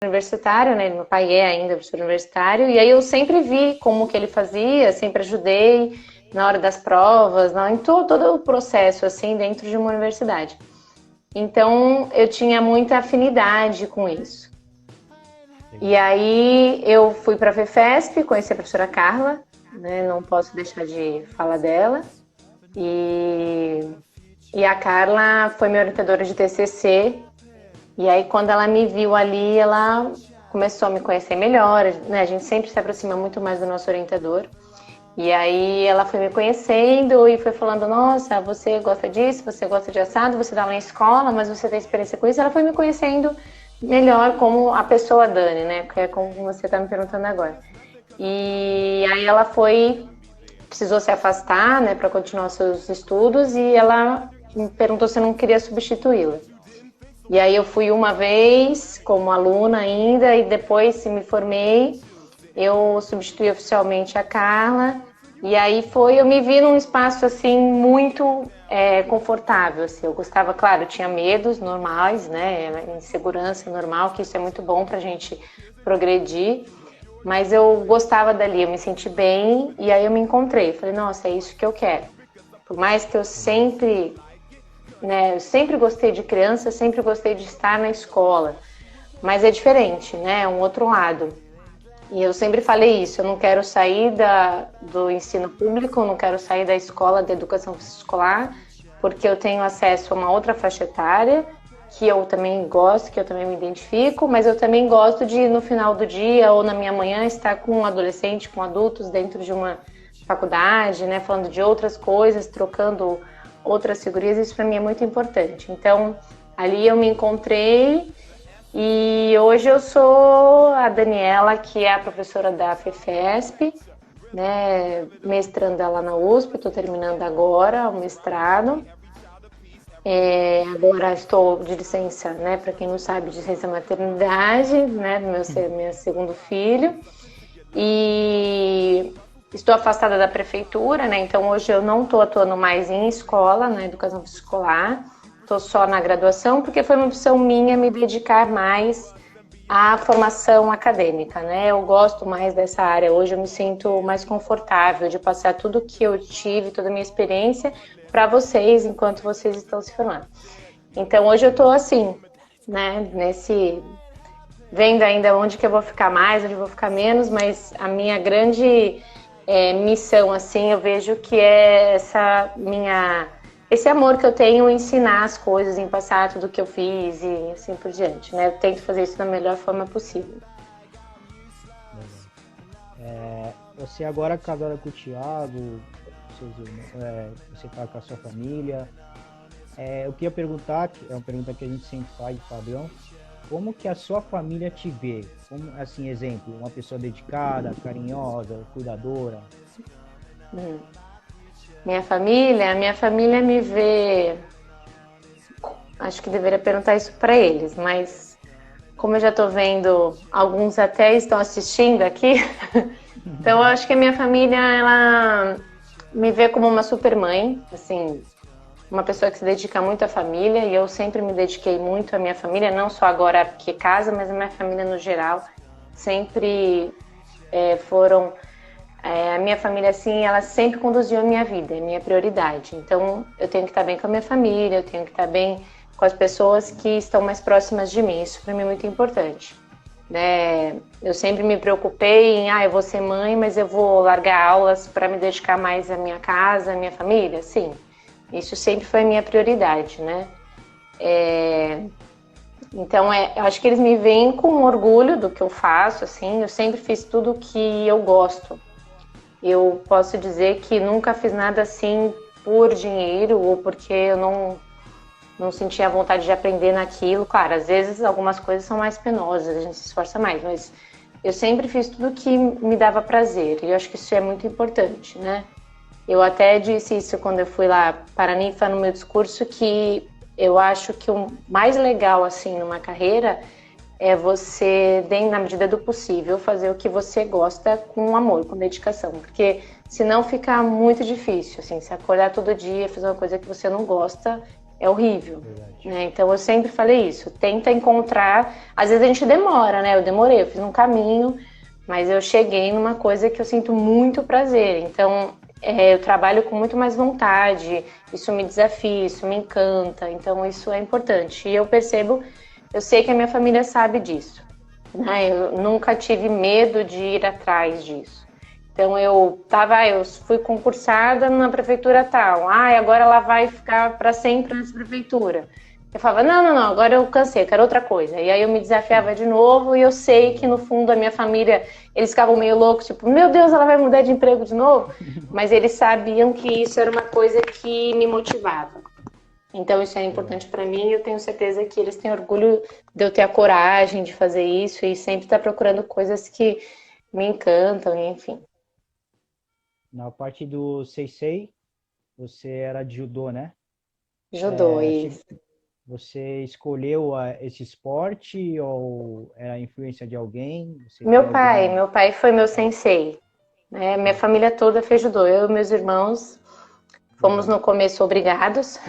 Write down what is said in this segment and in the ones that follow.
universitário, né? Meu pai é ainda professor universitário, e aí eu sempre vi como que ele fazia, sempre ajudei na hora das provas, em todo o processo, assim, dentro de uma universidade. Então, eu tinha muita afinidade com isso. E Legal. aí, eu fui para a FEFESP, conheci a professora Carla, né? Não posso deixar de falar dela. E, e a Carla foi minha orientadora de TCC. E aí, quando ela me viu ali, ela começou a me conhecer melhor, né? A gente sempre se aproxima muito mais do nosso orientador. E aí ela foi me conhecendo e foi falando, nossa, você gosta disso, você gosta de assado, você dá aula em escola, mas você tem experiência com isso. Ela foi me conhecendo melhor como a pessoa Dani, né? Que é como você está me perguntando agora. E aí ela precisou se afastar, né, para continuar seus estudos e ela me perguntou se eu não queria substituí-la. E aí eu fui uma vez como aluna ainda e depois me formei, eu substituí oficialmente a Carla e aí eu me vi num espaço assim muito confortável, assim. Eu gostava, claro, eu tinha medos normais, né, insegurança normal, que isso é muito bom para a gente progredir, mas eu gostava dali, eu me senti bem e aí eu me encontrei, falei, nossa, é isso que eu quero. Por mais que eu Legal. sempre, né, eu sempre gostei de criança, sempre gostei de estar na escola, mas é diferente, né, é um outro lado. E eu sempre falei isso, eu não quero sair do ensino público, eu não quero sair da escola, da educação escolar, porque eu tenho acesso a uma outra faixa etária, que eu também gosto, que eu também me identifico, mas eu também gosto de, no final do dia ou na minha manhã, estar com um adolescente, com adultos dentro de uma faculdade, né, falando de outras coisas, trocando outras figurinhas, isso para mim é muito importante. Então, ali eu me encontrei e hoje eu sou a Daniela, que é a professora da FEFESP, né, mestranda lá na USP, estou terminando agora o mestrado. Agora estou de licença, né, para quem não sabe, de licença maternidade, né, do meu segundo filho. E estou afastada da prefeitura, né, então hoje eu não estou atuando mais em escola, na educação escolar, estou só na graduação, porque foi uma opção minha me dedicar mais à formação acadêmica, né? Eu gosto mais dessa área. Hoje eu me sinto mais confortável de passar tudo que eu tive, toda a minha experiência para vocês enquanto vocês estão se formando. Então hoje eu estou assim, né? Vendo ainda onde que eu vou ficar mais, onde eu vou ficar menos, mas a minha grande missão, assim, eu vejo que é esse amor que eu tenho em ensinar as coisas, em passar tudo que eu fiz e assim por diante, né? Eu tento fazer isso da melhor forma possível. Legal. Você agora é casada com o Thiago, você está com a sua família. Eu queria perguntar, que é uma pergunta que a gente sempre faz, padrão, como que a sua família te vê? Como, assim, exemplo, uma pessoa dedicada, carinhosa, cuidadora? Hum. Minha família me vê. Acho que deveria perguntar isso para eles, mas como eu já estou vendo, alguns até estão assistindo aqui, então eu acho que a minha família ela me vê como uma super mãe, assim, uma pessoa que se dedica muito à família e eu sempre me dediquei muito à minha família, não só agora porque casa, mas a minha família no geral sempre foram a minha família, assim, ela sempre conduziu a minha vida, é minha prioridade. Então, eu tenho que estar bem com a minha família, eu tenho que estar bem com as pessoas que estão mais próximas de mim. Isso para mim é muito importante. Né? Eu sempre me preocupei em, eu vou ser mãe, mas eu vou largar aulas para me dedicar mais à minha casa, à minha família. Sim, isso sempre foi a minha prioridade, né? Então, eu acho que eles me veem com orgulho do que eu faço, assim. Eu sempre fiz tudo que eu gosto. Eu posso dizer que nunca fiz nada assim por dinheiro ou porque eu não sentia vontade de aprender naquilo. Claro, às vezes algumas coisas são mais penosas, a gente se esforça mais, mas eu sempre fiz tudo que me dava prazer e eu acho que isso é muito importante, né? Eu até disse isso quando eu fui lá para a Ninfa no meu discurso, que eu acho que o mais legal assim numa carreira é você, na medida do possível, fazer o que você gosta com amor, com dedicação, porque senão fica muito difícil, assim, se acordar todo dia, fazer uma coisa que você não gosta, é horrível. Verdade. Né? Então eu sempre falei isso, tenta encontrar, às vezes a gente demora, né? Eu demorei, eu fiz um caminho, mas eu cheguei numa coisa que eu sinto muito prazer. Então eu trabalho com muito mais vontade, isso me desafia, isso me encanta, então isso é importante. E eu percebo, eu sei que a minha família sabe disso, né? Eu nunca tive medo de ir atrás disso. Então eu fui concursada na prefeitura tal. Agora ela vai ficar para sempre nessa prefeitura. Eu falava, não, agora eu cansei, eu quero outra coisa. E aí eu me desafiava de novo e eu sei que no fundo a minha família, eles ficavam meio loucos, tipo, meu Deus, ela vai mudar de emprego de novo? Mas eles sabiam que isso era uma coisa que me motivava. Então isso é importante para mim e eu tenho certeza que eles têm orgulho de eu ter a coragem de fazer isso e sempre estar procurando coisas que me encantam, enfim. Na parte do Seisei, você era de judô, né? Judô, Che- isso. Você escolheu esse esporte ou era a influência de alguém? Você tem Meu pai, alguma... meu pai foi meu sensei, né? Minha família toda fez judô. Eu e meus irmãos fomos Legal. no começo obrigados,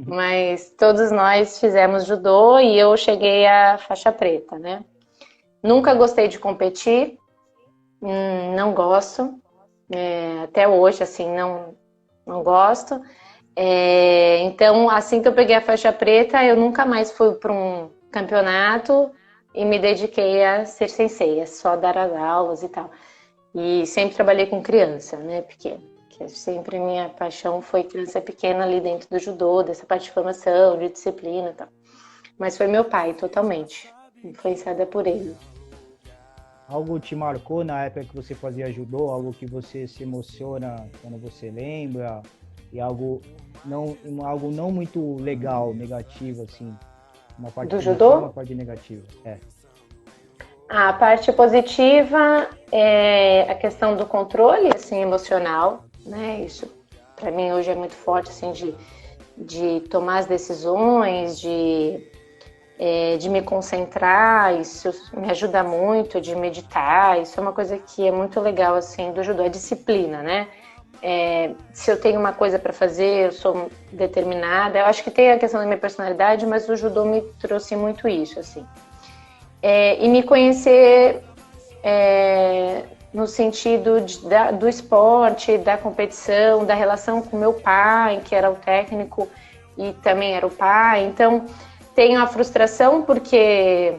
mas todos nós fizemos judô e eu cheguei à faixa preta, né? Nunca gostei de competir, não gosto, até hoje, assim, não gosto. Então, assim que eu peguei a faixa preta, eu nunca mais fui para um campeonato e me dediquei a ser sensei, a só dar as aulas e tal. E sempre trabalhei com criança, né, pequena. Que sempre minha paixão foi criança pequena ali dentro do judô, dessa parte de formação, de disciplina e tal. Mas foi meu pai, totalmente, influenciada por ele. Algo te marcou na época que você fazia judô? Algo que você se emociona quando você lembra? E algo não muito legal, negativo, assim? Uma parte Do positiva e uma judô? parte negativa. A parte positiva é a questão do controle, assim, emocional, né? Isso para mim hoje é muito forte, assim, de tomar as decisões, de me concentrar, isso me ajuda muito, de meditar, isso é uma coisa que é muito legal, assim, do judô, a disciplina, né? Se eu tenho uma coisa para fazer, eu sou determinada. Eu acho que tem a questão da minha personalidade, mas o judô me trouxe muito isso, assim. E me conhecer no sentido do esporte, da competição, da relação com meu pai, que era o técnico e também era o pai. Então, tenho a frustração porque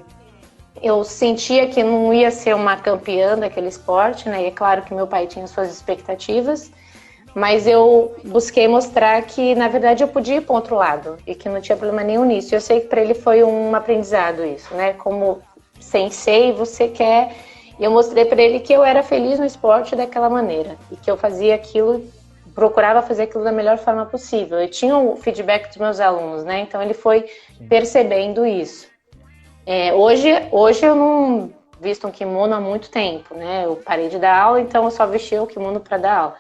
eu sentia que não ia ser uma campeã daquele esporte, né? E é claro que meu pai tinha suas expectativas, mas eu busquei mostrar que, na verdade, eu podia ir para o outro lado e que não tinha problema nenhum nisso. Eu sei que para ele foi um aprendizado isso, né? Como sensei, você quer... E eu mostrei para ele que eu era feliz no esporte daquela maneira e que eu fazia aquilo, procurava fazer aquilo da melhor forma possível. Eu tinha o feedback dos meus alunos, né? Então ele foi percebendo isso. Hoje eu não visto um kimono há muito tempo, né? Eu parei de dar aula, então eu só vestia o kimono para dar aula.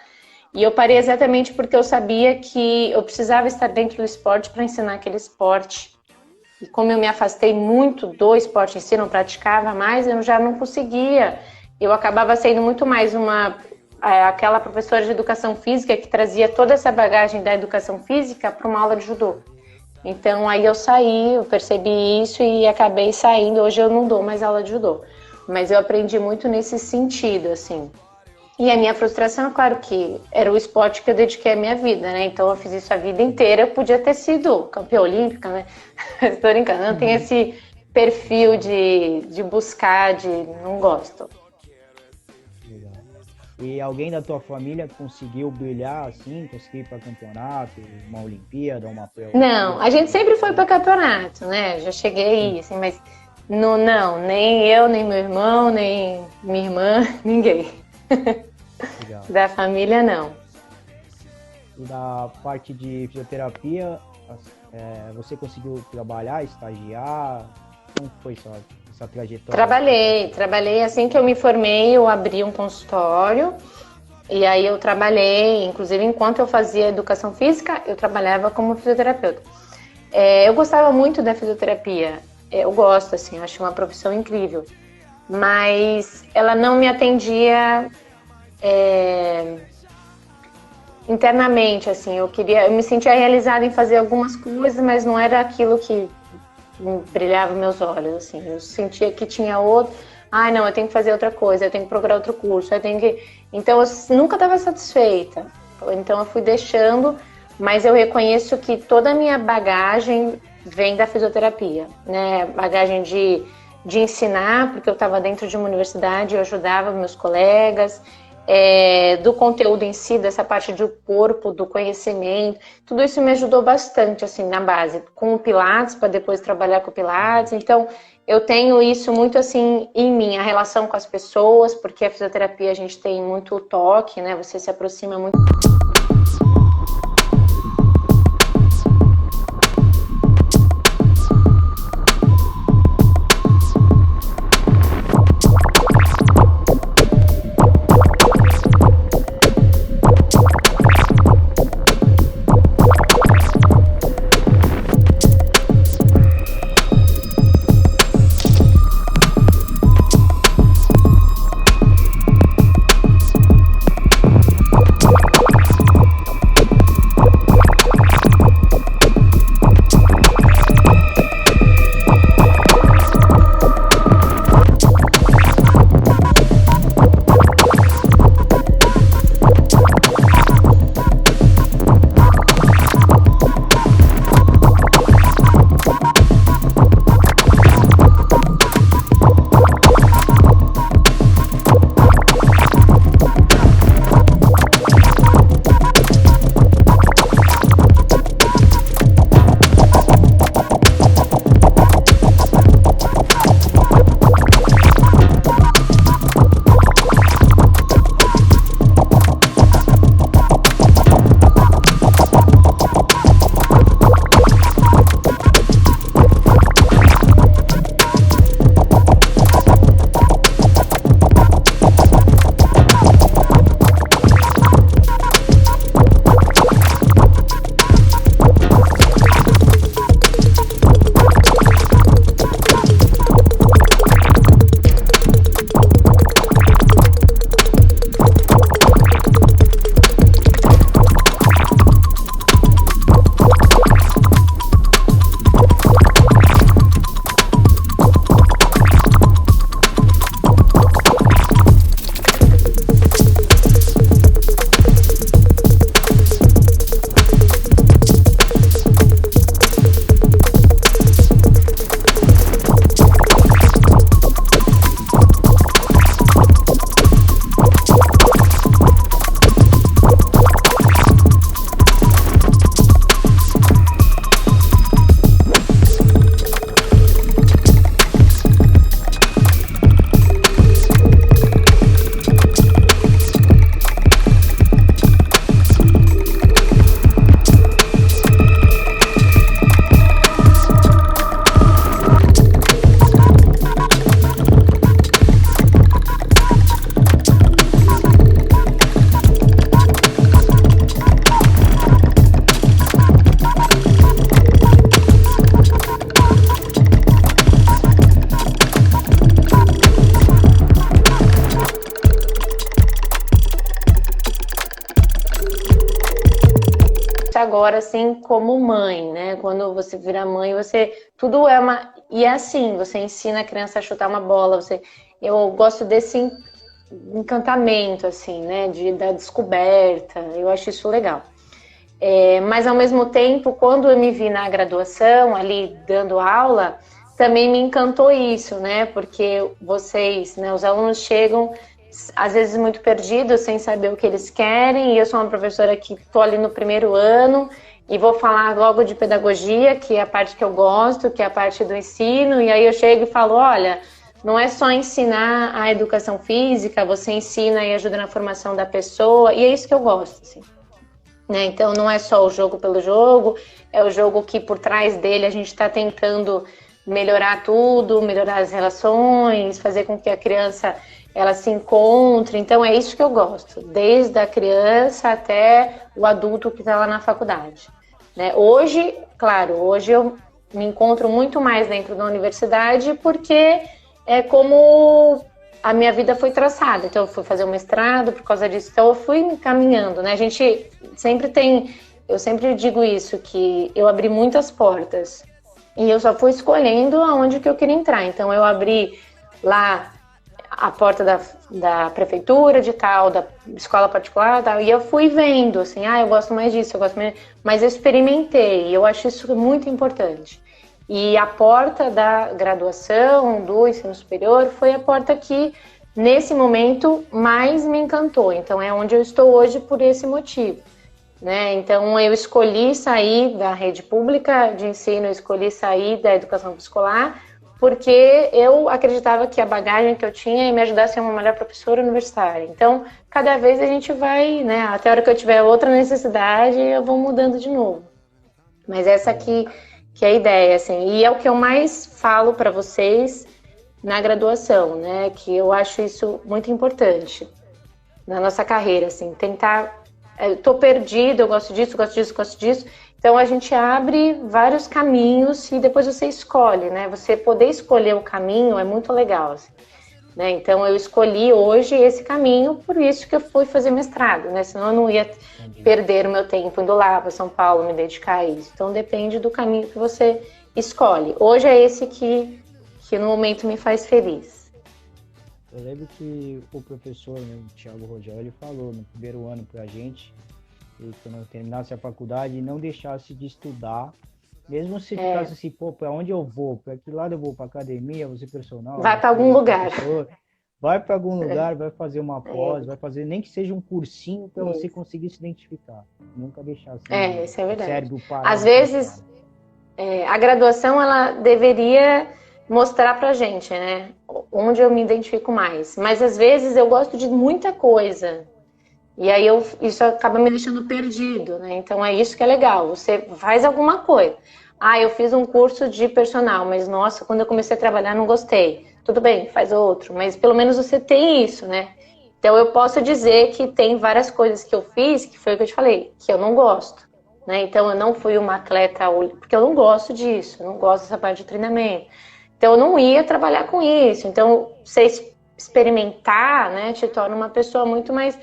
E eu parei exatamente porque eu sabia que eu precisava estar dentro do esporte para ensinar aquele esporte. E como eu me afastei muito do esporte em si, não praticava mais, eu já não conseguia. Eu acabava sendo muito mais aquela professora de educação física que trazia toda essa bagagem da educação física para uma aula de judô. Então aí eu saí, eu percebi isso e acabei saindo. Hoje eu não dou mais aula de judô. Mas eu aprendi muito nesse sentido, assim. E a minha frustração, é claro que era o esporte que eu dediquei a minha vida, né? Então eu fiz isso a vida inteira, eu podia ter sido campeã olímpica, né? Estou brincando, não tem esse perfil de buscar, não gosto. Legal. E alguém da tua família conseguiu brilhar assim, conseguir ir para campeonato, uma Olimpíada, uma Não, a gente sempre foi para campeonato, né? Já cheguei aí, assim, mas não, nem eu, nem meu irmão, nem minha irmã, ninguém. Legal. Da família, não. E da parte de fisioterapia, você conseguiu trabalhar, estagiar? Como foi essa trajetória? Trabalhei assim que eu me formei, eu abri um consultório e aí eu trabalhei, inclusive enquanto eu fazia educação física, eu trabalhava como fisioterapeuta. Eu gostava muito da fisioterapia, eu gosto, assim, eu acho uma profissão incrível, mas ela não me atendia internamente, assim, eu me sentia realizada em fazer algumas coisas, mas não era aquilo que brilhava meus olhos, assim, eu sentia que tinha outro, não, eu tenho que fazer outra coisa, eu tenho que procurar outro curso, então eu nunca estava satisfeita, então eu fui deixando, mas eu reconheço que toda a minha bagagem vem da fisioterapia, né, bagagem de ensinar, porque eu estava dentro de uma universidade, eu ajudava meus colegas, do conteúdo em si, dessa parte do corpo, do conhecimento, tudo isso me ajudou bastante, assim, na base, com o Pilates, para depois trabalhar com o Pilates, então eu tenho isso muito, assim, em mim, a relação com as pessoas, porque a fisioterapia a gente tem muito toque, né, você se aproxima muito. Agora, assim, como mãe, né? Quando você vira mãe, tudo é uma... E é assim, você ensina a criança a chutar uma bola, eu gosto desse encantamento, assim, né? Da descoberta, eu acho isso legal. Mas, ao mesmo tempo, quando eu me vi na graduação, ali, dando aula, também me encantou isso, né? Porque vocês, né, os alunos chegam às vezes muito perdidos, sem saber o que eles querem, e eu sou uma professora que estou ali no primeiro ano e vou falar logo de pedagogia, que é a parte que eu gosto, que é a parte do ensino, e aí eu chego e falo, olha, não é só ensinar a educação física, você ensina e ajuda na formação da pessoa, e é isso que eu gosto, assim. Né? Então não é só o jogo pelo jogo, é o jogo que por trás dele a gente está tentando melhorar tudo, melhorar as relações, fazer com que a criança ela se encontre. Então é isso que eu gosto, desde a criança até o adulto que está lá na faculdade. Né? Hoje, claro, hoje eu me encontro muito mais dentro da universidade porque é como a minha vida foi traçada. Então, eu fui fazer o mestrado por causa disso. Então, eu fui me caminhando, né? A gente sempre tem... Eu sempre digo isso, que eu abri muitas portas. E eu só fui escolhendo aonde que eu queria entrar. Então, eu abri lá a porta da prefeitura de tal, da escola particular tal, e eu fui vendo, assim, eu gosto mais disso, eu gosto mais... Mas eu experimentei, e eu acho isso muito importante. E a porta da graduação, do ensino superior, foi a porta que, nesse momento, mais me encantou. Então, é onde eu estou hoje por esse motivo, né? Então, eu escolhi sair da rede pública de ensino, eu escolhi sair da educação escolar, porque eu acreditava que a bagagem que eu tinha ia me ajudar a ser uma melhor professora universitária. Então, cada vez a gente vai, né? Até a hora que eu tiver outra necessidade, eu vou mudando de novo. Mas essa aqui que é a ideia, assim. E é o que eu mais falo para vocês na graduação, né? Que eu acho isso muito importante na nossa carreira, assim. Tentar... Eu tô perdida, eu gosto disso, gosto disso, gosto disso. Então, a gente abre vários caminhos e depois você escolhe, né? Você poder escolher o caminho é muito legal, assim, né? Então, eu escolhi hoje esse caminho, por isso que eu fui fazer mestrado, né? Senão eu não ia perder o meu tempo indo lá para São Paulo, me dedicar a isso. Então, depende do caminho que você escolhe. Hoje é esse que no momento me faz feliz. Eu lembro que o professor, né, o Thiago Rogel, ele falou no primeiro ano pra gente, que quando eu terminasse a faculdade, não deixasse de estudar, mesmo se ficasse assim, pô, pra onde eu vou? Pra que lado eu vou? Pra academia, vou ser personal? Vai para algum lugar. Vai para algum lugar, vai fazer uma pós, vai fazer nem que seja um cursinho para você conseguir se identificar. Nunca deixar assim, isso é verdade. O cérebro parar. Às vezes, a graduação, ela deveria mostrar pra gente, né, onde eu me identifico mais. Mas às vezes eu gosto de muita coisa. E aí isso acaba me deixando perdido, né? Então é isso que é legal. Você faz alguma coisa. Eu fiz um curso de personal, mas nossa, quando eu comecei a trabalhar não gostei. Tudo bem, faz outro, mas pelo menos você tem isso, né? Então eu posso dizer que tem várias coisas que eu fiz, que foi o que eu te falei, que eu não gosto, né? Então eu não fui uma atleta, porque eu não gosto disso, eu não gosto dessa parte de treinamento. Então eu não ia trabalhar com isso. Então você experimentar, né, te torna uma pessoa muito mais...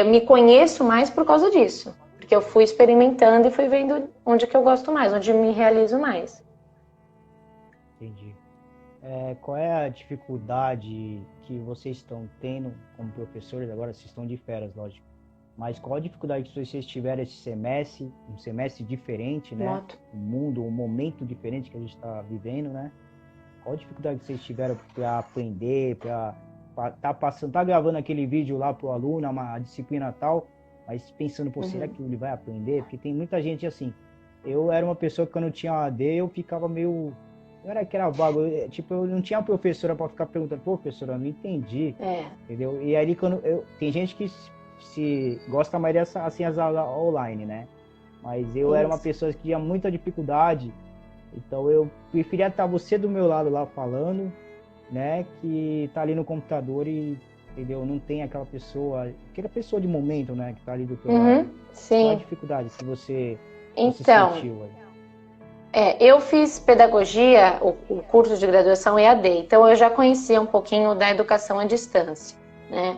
me conheço mais por causa disso. Porque eu fui experimentando e fui vendo onde que eu gosto mais, onde me realizo mais. Entendi. Qual é a dificuldade que vocês estão tendo como professores? Agora vocês estão de férias, lógico. Mas qual a dificuldade que vocês tiveram esse semestre? Um semestre diferente, né? Um mundo, um momento diferente que a gente está vivendo, né? Qual a dificuldade que vocês tiveram para aprender, para tá gravando aquele vídeo lá pro aluno, uma disciplina tal, mas pensando, pô, será que ele vai aprender? Porque tem muita gente assim, eu era uma pessoa que quando eu tinha AD, eu ficava meio, não era que era vago, tipo, eu não tinha uma professora para ficar perguntando, pô, professora, eu não entendi, entendeu? E aí quando tem gente que se gosta mais dessa, assim, as aulas online, né? Mas eu era uma pessoa que tinha muita dificuldade, então eu preferia estar você do meu lado lá falando, né, que tá ali no computador e, entendeu, não tem aquela pessoa de momento, né, que tá ali do teu lado. Sim. Qual a dificuldade que você sentiu aí? Eu fiz pedagogia, o curso de graduação EAD, então eu já conhecia um pouquinho da educação à distância, né,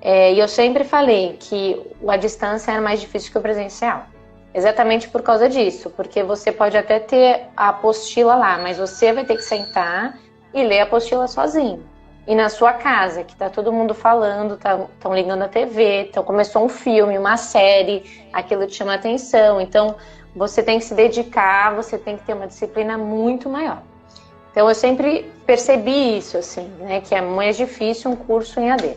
e eu sempre falei que a distância era mais difícil que o presencial, exatamente por causa disso, porque você pode até ter a apostila lá, mas você vai ter que sentar e ler a apostila sozinho. E na sua casa, que tá todo mundo falando, estão ligando a TV, então começou um filme, uma série, aquilo te chama atenção. Então, você tem que se dedicar, você tem que ter uma disciplina muito maior. Então, eu sempre percebi isso, assim, né, que é mais difícil um curso em AD.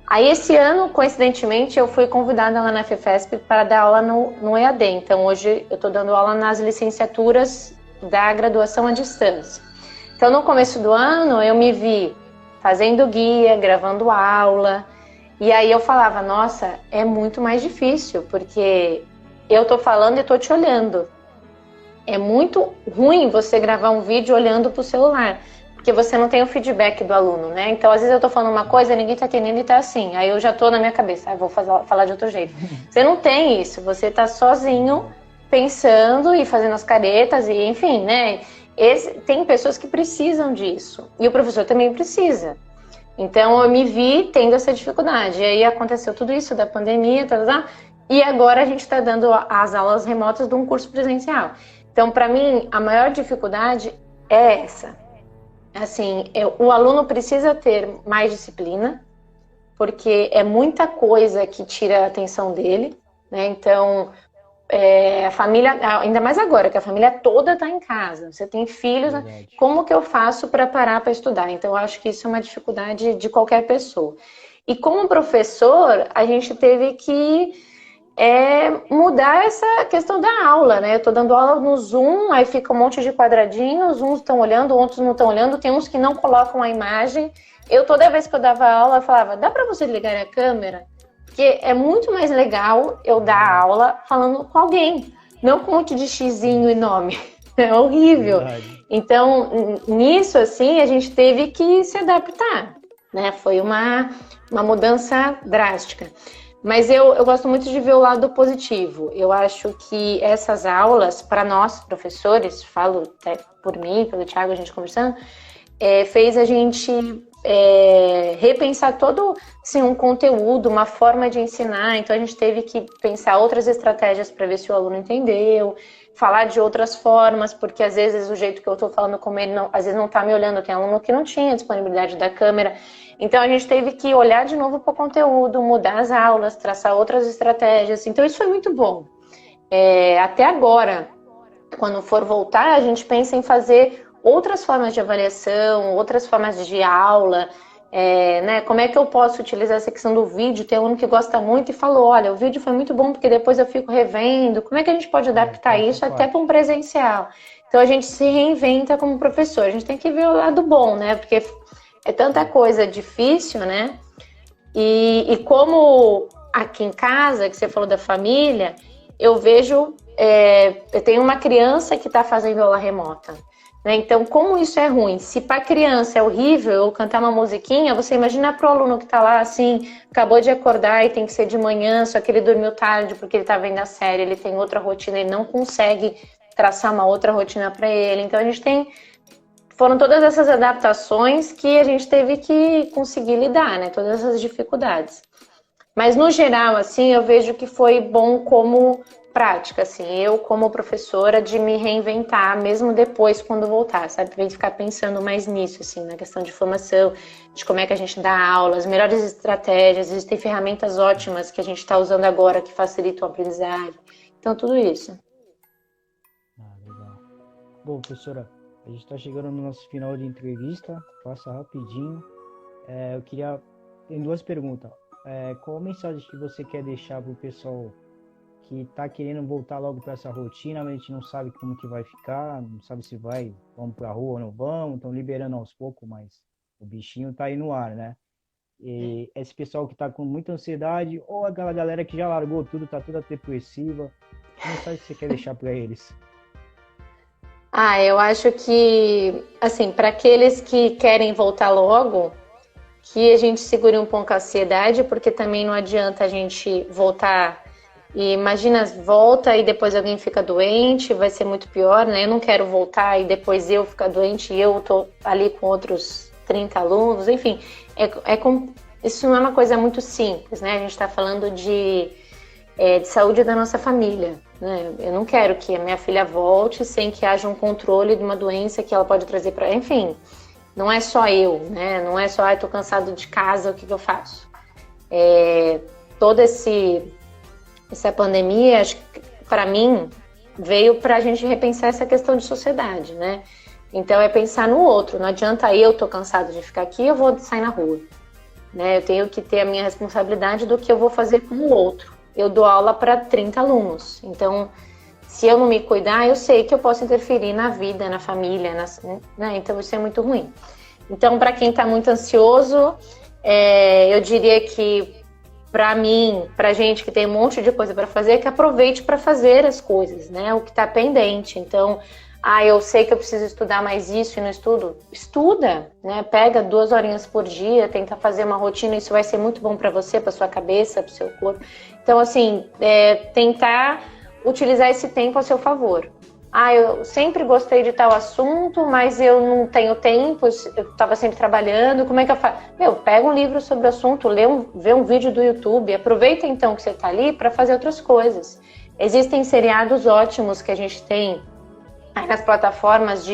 Aí, esse ano, coincidentemente, eu fui convidada lá na FEFESP para dar aula no EAD. Então, hoje eu estou dando aula nas licenciaturas da graduação à distância. Então, no começo do ano, eu me vi fazendo guia, gravando aula, e aí eu falava, nossa, é muito mais difícil, porque eu tô falando e tô te olhando. É muito ruim você gravar um vídeo olhando pro celular, porque você não tem o feedback do aluno, né? Então, às vezes eu tô falando uma coisa, ninguém tá entendendo e tá assim, aí eu já tô na minha cabeça, vou falar de outro jeito. Você não tem isso, você tá sozinho, pensando e fazendo as caretas, e enfim, né? Tem pessoas que precisam disso. E o professor também precisa. Então, eu me vi tendo essa dificuldade. E aí aconteceu tudo isso da pandemia, e agora a gente está dando as aulas remotas de um curso presencial. Então, para mim, a maior dificuldade é essa. Assim, o aluno precisa ter mais disciplina, porque é muita coisa que tira a atenção dele, né? Então, a família, ainda mais agora, que a família toda está em casa, você tem filhos, né? Como que eu faço para parar para estudar? Então, eu acho que isso é uma dificuldade de qualquer pessoa. E como professor, a gente teve que mudar essa questão da aula, né? Eu estou dando aula no Zoom, aí fica um monte de quadradinhos, uns estão olhando, outros não estão olhando, tem uns que não colocam a imagem. Eu, toda vez que eu dava aula, eu falava, dá para você ligar a câmera? Porque é muito mais legal eu dar aula falando com alguém, não com um monte de xizinho e nome. É horrível. Então, nisso, assim, a gente teve que se adaptar, né? Foi uma mudança drástica. Mas eu gosto muito de ver o lado positivo. Eu acho que essas aulas, para nós, professores, falo até por mim, pelo Thiago, a gente conversando, fez a gente repensar todo assim, um conteúdo, uma forma de ensinar. Então a gente teve que pensar outras estratégias para ver se o aluno entendeu, falar de outras formas, porque às vezes o jeito que eu estou falando com ele, às vezes não está me olhando, tem aluno que não tinha disponibilidade da câmera. Então a gente teve que olhar de novo para o conteúdo, mudar as aulas, traçar outras estratégias. Então isso foi muito bom. Até agora, quando for voltar, a gente pensa em fazer outras formas de avaliação, outras formas de aula, né? Como é que eu posso utilizar essa questão do vídeo? Tem aluno que gosta muito e falou, olha, o vídeo foi muito bom porque depois eu fico revendo. Como é que a gente pode adaptar isso até para um presencial? Então a gente se reinventa como professor. A gente tem que ver o lado bom, né? Porque é tanta coisa difícil, né? E como aqui em casa, que você falou da família, eu vejo, eu tenho uma criança que está fazendo aula remota. Né? Então, como isso é ruim? Se para a criança é horrível eu cantar uma musiquinha, você imagina para o aluno que está lá, assim, acabou de acordar e tem que ser de manhã, só que ele dormiu tarde porque ele está vendo a série, ele tem outra rotina, ele não consegue traçar uma outra rotina para ele. Então, foram todas essas adaptações que a gente teve que conseguir lidar, né? Todas essas dificuldades. Mas, no geral, assim, eu vejo que foi bom como prática, assim, eu como professora de me reinventar, mesmo depois quando voltar, sabe? Pra gente ficar pensando mais nisso, assim, na questão de formação, de como é que a gente dá aula, as melhores estratégias, existem ferramentas ótimas que a gente está usando agora que facilitam a aprendizagem. Então, tudo isso. Legal. Bom, professora, a gente está chegando no nosso final de entrevista, passa rapidinho. Tem duas perguntas. Qual a mensagem que você quer deixar para o pessoal que está querendo voltar logo para essa rotina, mas a gente não sabe como que vai ficar, não sabe se vamos para a rua ou não vamos, estão liberando aos poucos, mas o bichinho está aí no ar, né? E esse pessoal que está com muita ansiedade, ou aquela galera que já largou tudo, está toda depressiva, que mensagem você quer deixar para eles? Eu acho que, assim, para aqueles que querem voltar logo, que a gente segure um pouco a ansiedade, porque também não adianta a gente voltar e imagina, volta e depois alguém fica doente, vai ser muito pior, né? Eu não quero voltar e depois eu ficar doente e eu tô ali com outros 30 alunos, enfim, isso não é uma coisa muito simples, né? A gente está falando de saúde da nossa família, né? Eu não quero que a minha filha volte sem que haja um controle de uma doença que ela pode trazer para... Enfim, não é só eu, né? Não é só, tô cansado de casa, o que eu faço? Toda essa pandemia, acho que para mim, veio para a gente repensar essa questão de sociedade, né? Então é pensar no outro, não adianta eu tô cansado de ficar aqui, eu vou sair na rua, né? Eu tenho que ter a minha responsabilidade do que eu vou fazer com o outro. Eu dou aula para 30 alunos, então se eu não me cuidar, eu sei que eu posso interferir na vida, na família, né? Então isso é muito ruim. Então para quem está muito ansioso, eu diria que para mim, pra gente que tem um monte de coisa para fazer, que aproveite para fazer as coisas, né? O que está pendente. Então, eu sei que eu preciso estudar mais isso e não estudo. Estuda, né? Pega 2 horinhas por dia, tenta fazer uma rotina, isso vai ser muito bom para você, para sua cabeça, para o seu corpo. Então, assim, tentar utilizar esse tempo a seu favor. eu sempre gostei de tal assunto, mas eu não tenho tempo, eu estava sempre trabalhando, como é que eu faço? Pega um livro sobre o assunto, vê um vídeo do YouTube, aproveita então que você está ali para fazer outras coisas. Existem seriados ótimos que a gente tem aí nas plataformas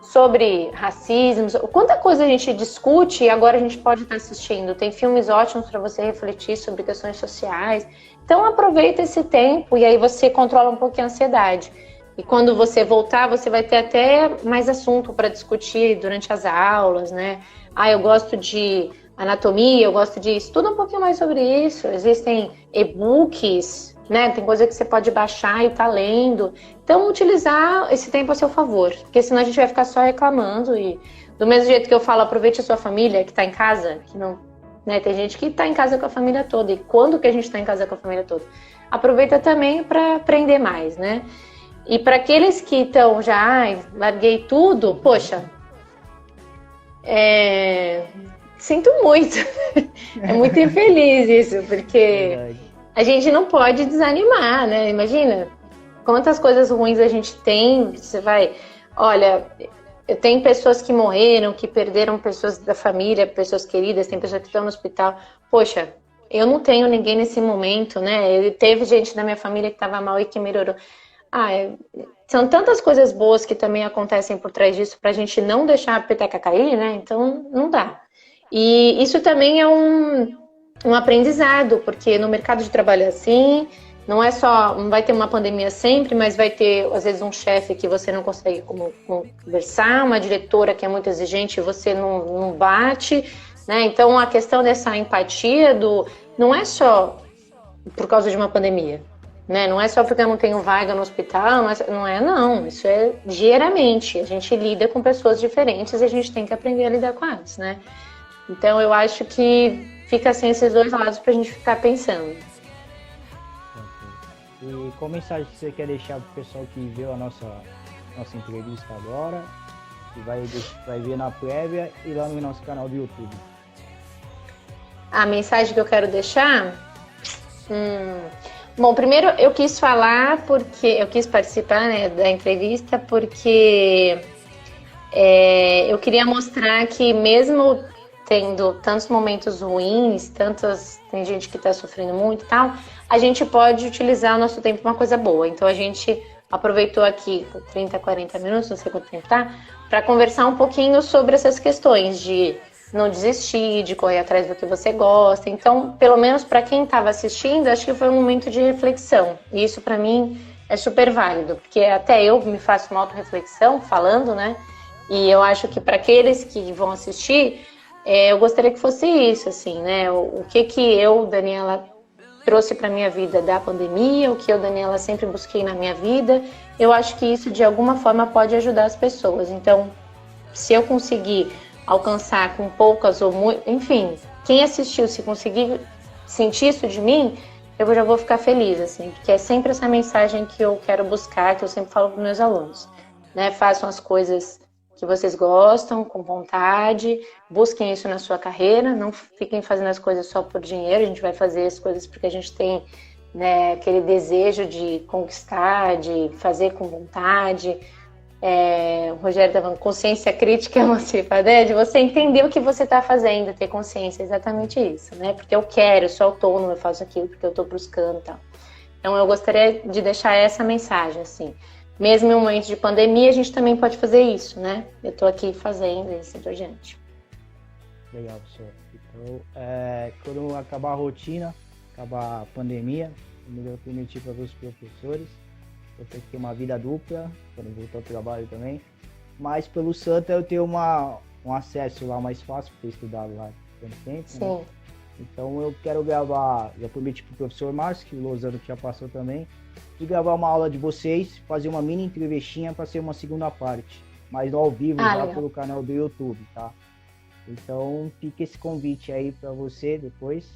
sobre racismo, quanta coisa a gente discute e agora a gente pode estar assistindo. Tem filmes ótimos para você refletir sobre questões sociais. Então aproveita esse tempo e aí você controla um pouquinho a ansiedade. E quando você voltar, você vai ter até mais assunto para discutir durante as aulas, né? Eu gosto de anatomia, eu gosto de... Estuda um pouquinho mais sobre isso. Existem e-books, né? Tem coisa que você pode baixar e tá lendo. Então, utilizar esse tempo a seu favor. Porque senão a gente vai ficar só reclamando. E do mesmo jeito que eu falo, aproveite a sua família que tá em casa, que não... Né? Tem gente que tá em casa com a família toda. E quando que a gente tá em casa com a família toda? Aproveita também para aprender mais, né? E para aqueles que estão já, larguei tudo, poxa, sinto muito. É muito infeliz isso, porque a gente não pode desanimar, né? Imagina quantas coisas ruins a gente tem. Você vai, olha, eu tenho pessoas que morreram, que perderam pessoas da família, pessoas queridas, tem pessoas que estão no hospital. Poxa, eu não tenho ninguém nesse momento, né? Teve gente da minha família que estava mal e que melhorou. São tantas coisas boas que também acontecem por trás disso pra gente não deixar a peteca cair, né? Então, não dá. E isso também é um aprendizado, porque no mercado de trabalho é assim, não vai ter uma pandemia sempre, mas vai ter, às vezes, um chefe que você não consegue conversar, uma diretora que é muito exigente e você não bate, né? Então, a questão dessa empatia não é só por causa de uma pandemia. Né? Não é só porque eu não tenho vaga no hospital, não. Isso é diariamente. A gente lida com pessoas diferentes e a gente tem que aprender a lidar com elas, né? Então eu acho que fica assim esses dois lados pra gente ficar pensando. E qual mensagem que você quer deixar pro pessoal que viu a nossa entrevista agora, que vai ver na prévia e lá no nosso canal do YouTube? A mensagem que eu quero deixar? Bom, primeiro eu quis falar porque eu quis participar, né, da entrevista porque eu queria mostrar que mesmo tendo tantos momentos ruins, tem gente que está sofrendo muito e tal, a gente pode utilizar o nosso tempo para uma coisa boa. Então a gente aproveitou aqui 30, 40 minutos, não sei quanto tempo tá, para conversar um pouquinho sobre essas questões de não desistir, de correr atrás do que você gosta. Então, pelo menos para quem estava assistindo, acho que foi um momento de reflexão. E isso para mim é super válido, porque até eu me faço uma autorreflexão falando, né? E eu acho que para aqueles que vão assistir, eu gostaria que fosse isso, assim, né? O que eu, Daniela, trouxe para minha vida da pandemia, o que eu, Daniela, sempre busquei na minha vida. Eu acho que isso de alguma forma pode ajudar as pessoas. Então, se eu conseguir alcançar com poucas ou muito, enfim, quem assistiu, se conseguir sentir isso de mim, eu já vou ficar feliz, assim, porque é sempre essa mensagem que eu quero buscar, que eu sempre falo para os meus alunos, né? Façam as coisas que vocês gostam, com vontade, busquem isso na sua carreira, não fiquem fazendo as coisas só por dinheiro, a gente vai fazer as coisas porque a gente tem, né, aquele desejo de conquistar, de fazer com vontade. O Rogério está falando, consciência crítica emancipa, né? De você entender o que você está fazendo, ter consciência, é exatamente isso, né? Porque eu quero, eu sou autônomo, eu faço aquilo porque eu estou buscando e tal. Então eu gostaria de deixar essa mensagem, assim. Mesmo em um momento de pandemia, a gente também pode fazer isso, né? Eu estou aqui fazendo e assim por diante. Legal, professor. Então, quando acabar a rotina, acabar a pandemia, eu vou permitir para os professores, eu tenho que ter uma vida dupla, quando voltar ao trabalho também, mas pelo Santa eu tenho um acesso lá mais fácil, porque eu estudava lá tanto tempo, Sim. Né? Então eu quero gravar, já prometi para o professor Márcio, que o Lozano já passou também, de gravar uma aula de vocês, fazer uma mini entrevistinha para ser uma segunda parte, mas ao vivo já legal. pelo canal do YouTube, tá? Então fica esse convite aí para você depois,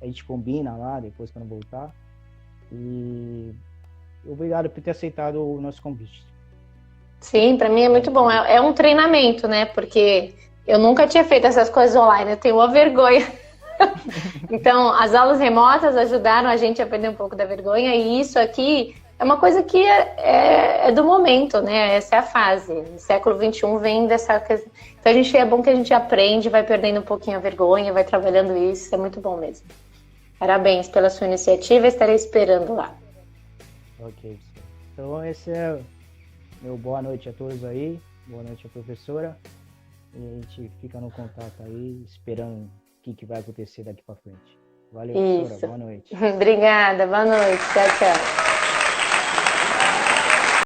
a gente combina lá, depois quando voltar, e obrigado por ter aceitado o nosso convite. Sim, para mim é muito bom, é um treinamento, né? Porque eu nunca tinha feito essas coisas online, eu tenho uma vergonha. Então, as aulas remotas ajudaram a gente a perder um pouco da vergonha, e isso aqui é uma coisa que é do momento, né? Essa é a fase. O século XXI vem dessa... Então é bom que a gente aprende, vai perdendo um pouquinho a vergonha, vai trabalhando isso, é muito bom mesmo. Parabéns pela sua iniciativa, estarei esperando lá. Ok. Então esse é meu boa noite a todos aí, boa noite à professora. E a gente fica no contato aí, esperando o que vai acontecer daqui para frente. Valeu, professora, boa noite. Obrigada, boa noite, tchau, tchau.